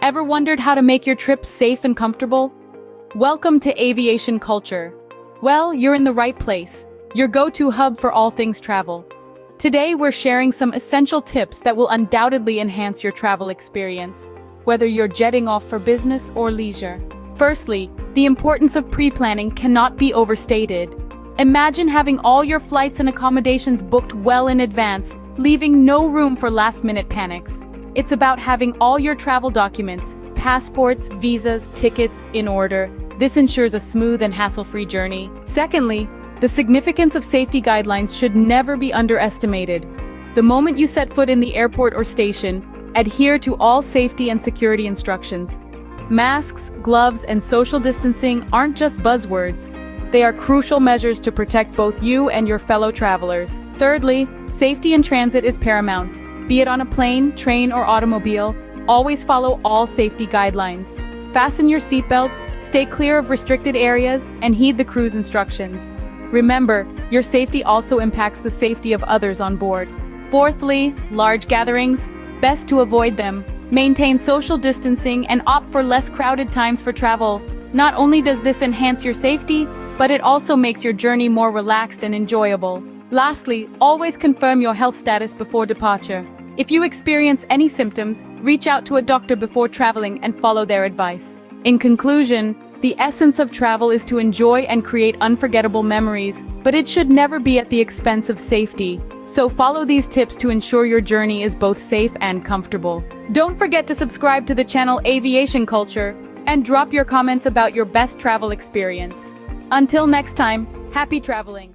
Ever wondered how to make your trip safe and comfortable? Welcome to Aviation Culture. Well, you're in the right place, your go-to hub for all things travel. Today we're sharing some essential tips that will undoubtedly enhance your travel experience, whether you're jetting off for business or leisure. Firstly, the importance of pre-planning cannot be overstated. Imagine having all your flights and accommodations booked well in advance, leaving no room for last-minute panics. It's about having all your travel documents, passports, visas, tickets in order. This ensures a smooth and hassle-free journey. Secondly, the significance of safety guidelines should never be underestimated. The moment you set foot in the airport or station, adhere to all safety and security instructions. Masks, gloves, and social distancing aren't just buzzwords. They are crucial measures to protect both you and your fellow travelers. Thirdly, safety in transit is paramount. Be it on a plane, train, or automobile, always follow all safety guidelines. Fasten your seatbelts, stay clear of restricted areas, and heed the crew's instructions. Remember, your safety also impacts the safety of others on board. Fourthly, large gatherings, best to avoid them. Maintain social distancing and opt for less crowded times for travel. Not only does this enhance your safety, but it also makes your journey more relaxed and enjoyable. Lastly, always confirm your health status before departure. If you experience any symptoms, reach out to a doctor before traveling and follow their advice. In conclusion, the essence of travel is to enjoy and create unforgettable memories, but it should never be at the expense of safety. So follow these tips to ensure your journey is both safe and comfortable. Don't forget to subscribe to the channel Aviation Culture and drop your comments about your best travel experience. Until next time, happy traveling!